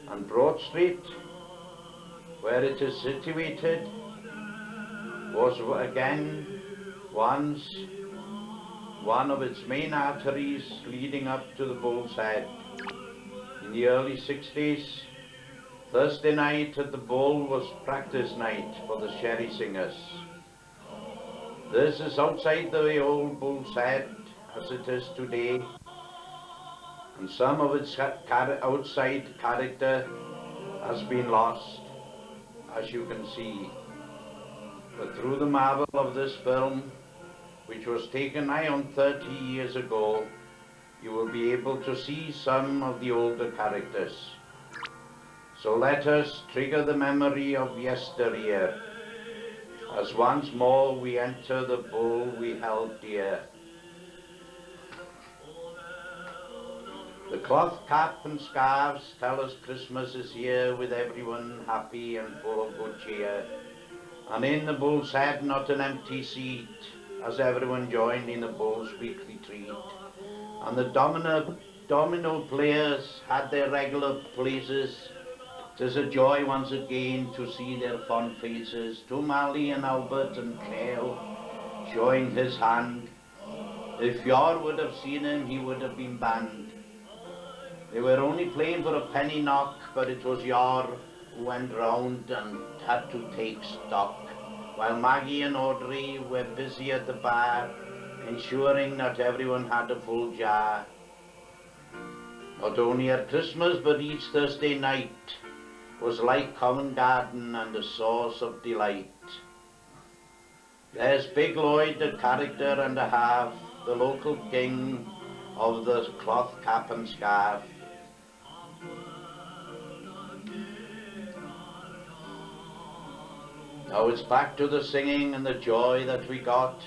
And Broad Street, where it is situated, was again once one of its main arteries leading up to the Bull's Head. In the early 60s, Thursday night at the Bull was practice night for the sherry singers. This is outside the old Bull's Head as it is today, and some of its outside character has been lost, as you can see. But through the marvel of this film, which was taken nigh on 30 years ago, you will be able to see some of the older characters. So let us trigger the memory of yesteryear, as once more we enter the Bull we held dear. The cloth cap and scarves tell us Christmas is here, with everyone happy and full of good cheer. And in the Bull's Head not an empty seat, as everyone joined in the Bull's weekly treat. And the domino players had their regular places. 'Tis a joy once again to see their fond faces, to Mally and Albert and Cleo showing his hand. If Yor would have seen him, he would have been banned. They were only playing for a penny knock, but it was Yor who went round and had to take stock, while Maggie and Audrey were busy at the bar, ensuring that everyone had a full jar. Not only at Christmas, but each Thursday night was like Covent Garden and a source of delight. There's Big Lloyd, a character and a half, the local king of the cloth cap and scarf. Now it's back to the singing and the joy that we got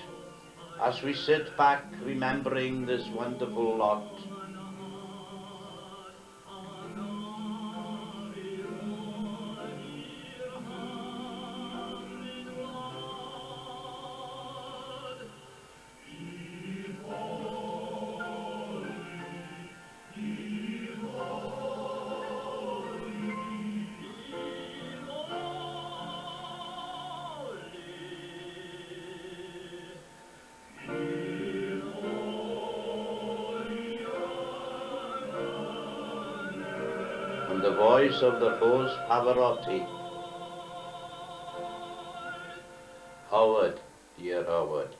as we sit back remembering this wonderful lot. The voice of the Rhos Pavarotti. Howard, dear Howard.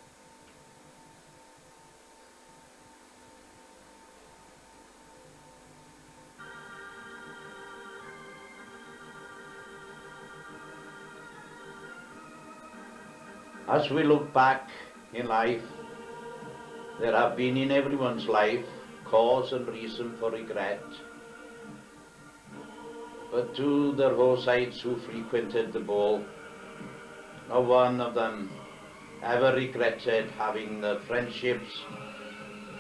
As we look back in life, there have been in everyone's life cause and reason for regret. But to the Rhosites who frequented the Bull, no one of them ever regretted having the friendships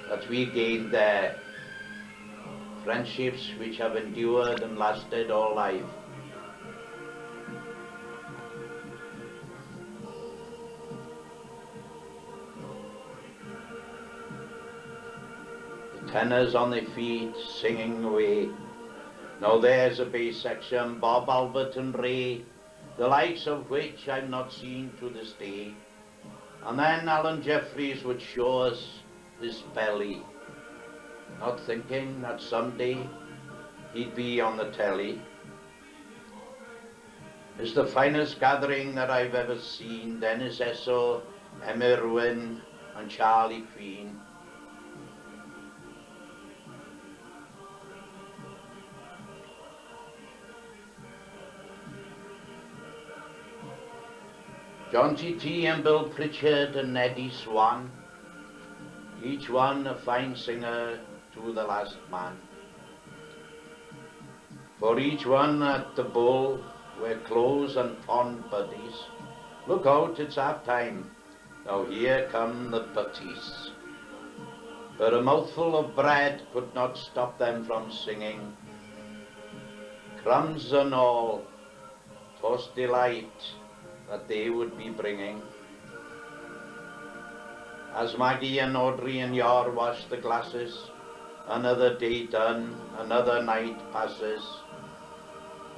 that we gained there, friendships which have endured and lasted all life. The tenors on their feet singing away. Now there's a bass section, Bob, Albert and Ray, the likes of which I've not seen to this day. And then Alan Jeffries would show us his belly, not thinking that someday he'd be on the telly. It's the finest gathering that I've ever seen. Dennis Esso, Emma Irwin and Charlie Queen. John T.T. and Bill Pritchard and Eddie Swan, each one a fine singer to the last man. For each one at the Bull were close and fond buddies. Look out, it's half time. Now here come the butties. But a mouthful of bread could not stop them from singing. Crumbs and all, 'twas delight that they would be bringing. As Maggie and Audrey and Yor wash the glasses, another day done, another night passes.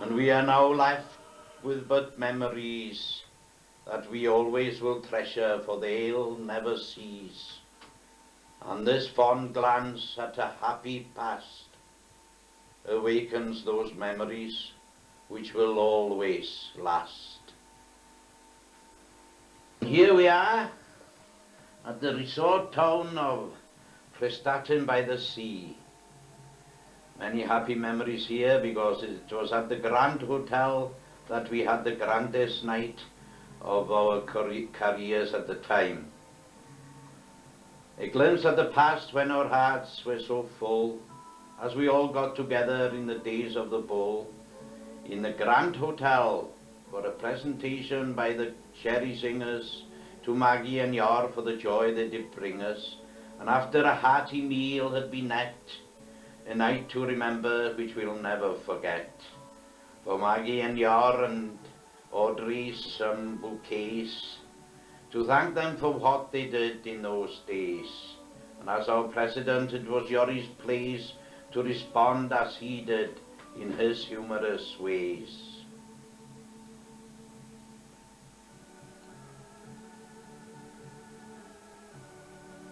and we are now left with but memories that we always will treasure, for they'll never cease. And this fond glance at a happy past awakens those memories which will always last. Here we are at the resort town of Prestatyn by the sea. Many happy memories here, because it was at the Grand Hotel that we had the grandest night of our careers at the time. A glimpse at the past when our hearts were so full, as we all got together in the days of the bull, in the Grand Hotel for a presentation by the Cherry Singers to Maggie and Yor for the joy they did bring us, and after a hearty meal had been met, a night to remember which we'll never forget. For Maggie and Yor and Audrey some bouquets, to thank them for what they did in those days. And as our president, it was Yor's place to respond as he did in his humorous ways.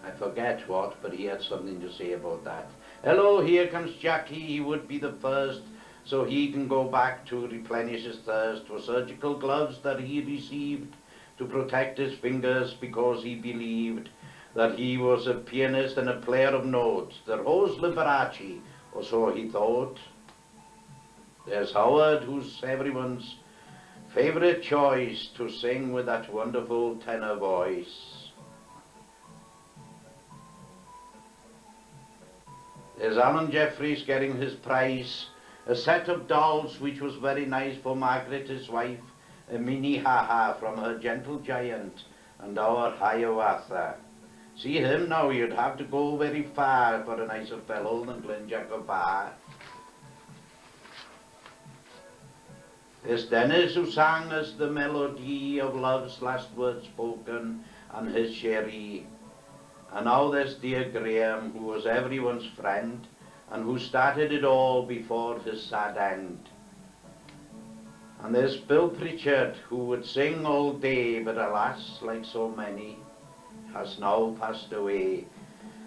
I forget what, but he had something to say about that. Hello, here comes Jackie. He would be the first, so he can go back to replenish his thirst for surgical gloves that he received to protect his fingers, because he believed that he was a pianist and a player of note, the Rhos Liberace, or so he thought. There's Howard, who's everyone's favorite choice to sing with that wonderful tenor voice. There's Alan Jeffries getting his prize, a set of dolls which was very nice for Margaret, his wife, a mini ha-ha from her gentle giant and our Hiawatha. See him now, you'd have to go very far for a nicer fellow than Glyn Jacobar. There's Dennis, who sang us the melody of love's last word spoken, and his Sherry. And now there's dear Graham, who was everyone's friend, and who started it all before his sad end. And there's Bill Pritchard, who would sing all day, but alas, like so many, has now passed away.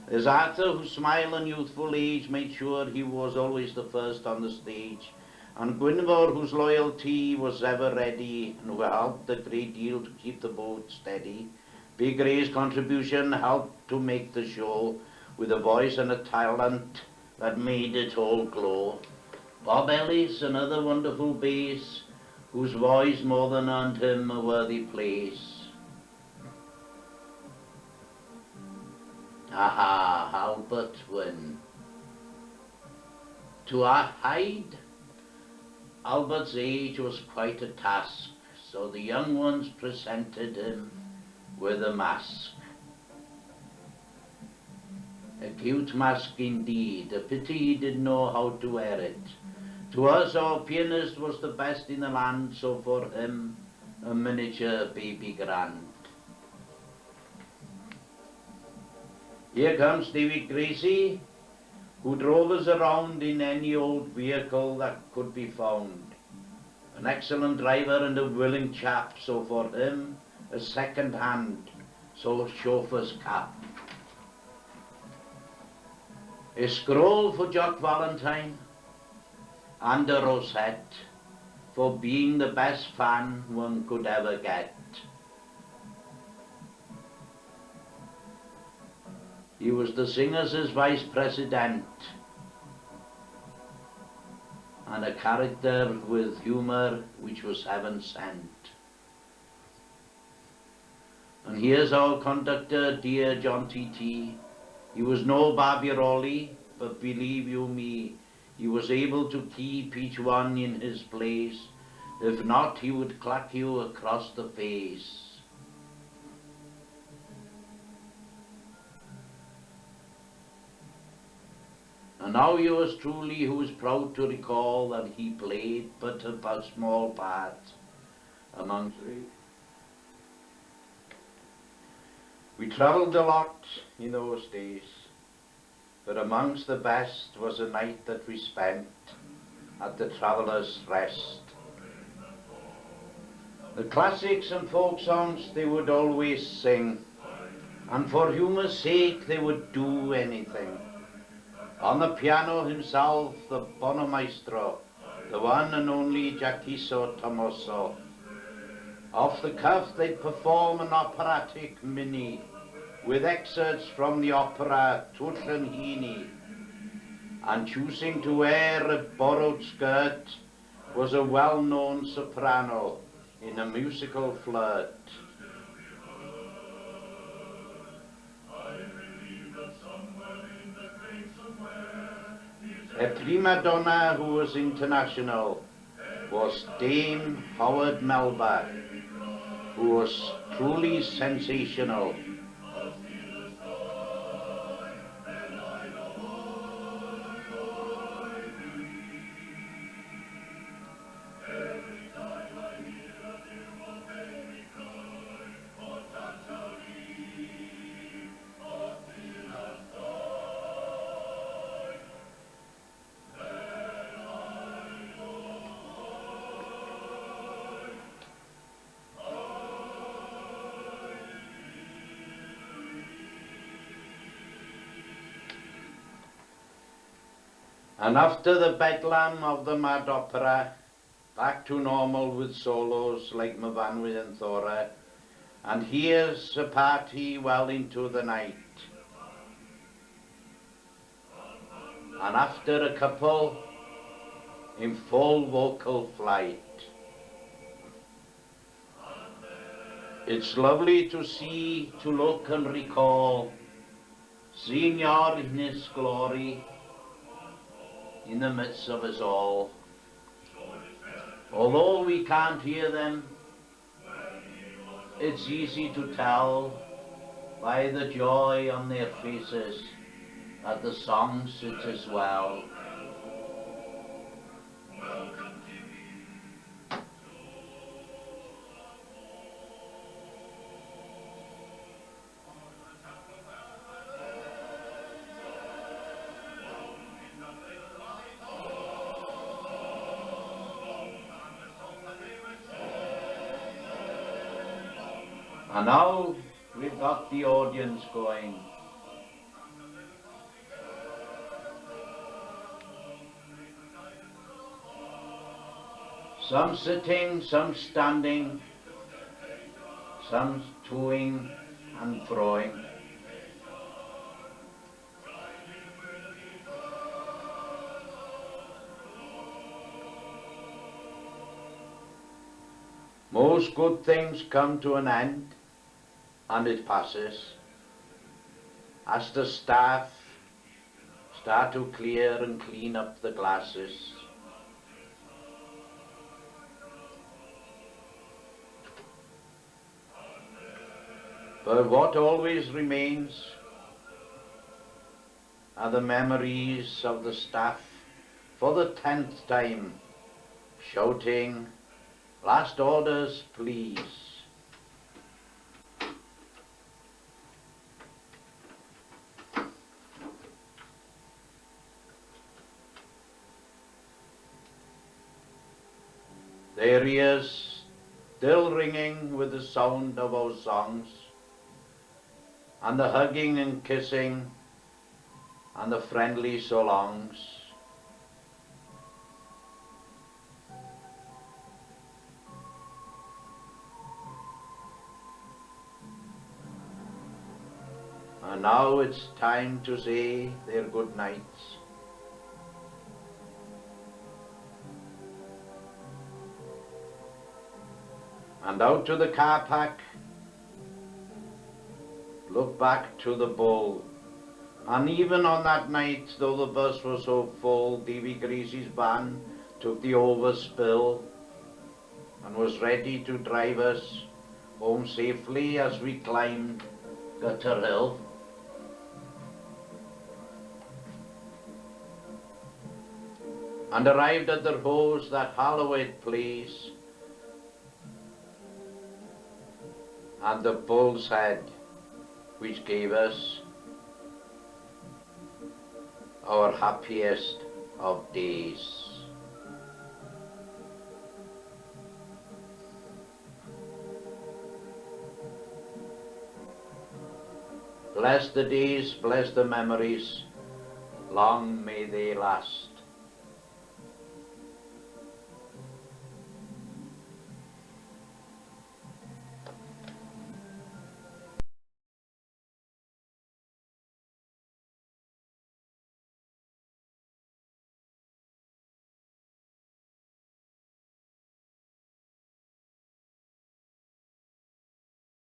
There's Arthur, whose smile and youthful age made sure he was always the first on the stage, and Gwynfor, whose loyalty was ever ready, and who helped a great deal to keep the boat steady. Big Ray's contribution helped to make the show, with a voice and a talent that made it all glow. Bob Ellis, another wonderful bass, whose voice more than earned him a worthy place. Aha, Albert Wynne. To hide Albert's age was quite a task, so the young ones presented him with a mask. A cute mask indeed, a pity he didn't know how to wear it. To us, our pianist was the best in the land, so for him, a miniature baby grand. Here comes David Gracie, who drove us around in any old vehicle that could be found. An excellent driver and a willing chap, so for him, a second hand, so chauffeur's cap. A scroll for Jock Valentine, and a rosette for being the best fan one could ever get. He was the singers' vice president, and a character with humour which was heaven sent. And here's our conductor, dear John T.T. He was no Barbirolli, but believe you me, he was able to keep each one in his place. If not, he would clack you across the face. And now yours truly, who is proud to recall that he played but a small part amongst. We travelled a lot in those days, but amongst the best was a night that we spent at the Traveller's Rest. The classics and folk songs they would always sing, and for humour's sake they would do anything. On the piano himself, the Bono Maestro, the one and only Giacomo Tommaso. Off the cuff they'd perform an operatic mini, with excerpts from the opera Turllenhini, and choosing to wear a borrowed skirt was a well-known soprano in a musical flirt. A prima donna who was international was Dame Howard Melba, who was truly sensational. And after the bedlam of the mad opera, back to normal with solos like Myfanwy and Thora, and here's a party well into the night. And after a couple in full vocal flight. It's lovely to see, to look and recall Signor in his glory, in the midst of us all. Although we can't hear them, it's easy to tell by the joy on their faces that the song suits us well. And now we've got the audience going. Some sitting, some standing, some toing and froing. Most good things come to an end, and it passes, as the staff start to clear and clean up the glasses. But what always remains are the memories of the staff for the 10th time shouting, "Last orders, please." Their ears still ringing with the sound of our songs, and the hugging and kissing, and the friendly so longs. And now it's time to say their good nights. And out to the car park, look back to the Bull. And even on that night, though the bus was so full, Davy Greasy's van took the overspill and was ready to drive us home safely as we climbed Gutter Hill. And arrived at the Rhos, that hallowed place, and the Bull's Head, which gave us our happiest of days. Bless the days, bless the memories, long may they last.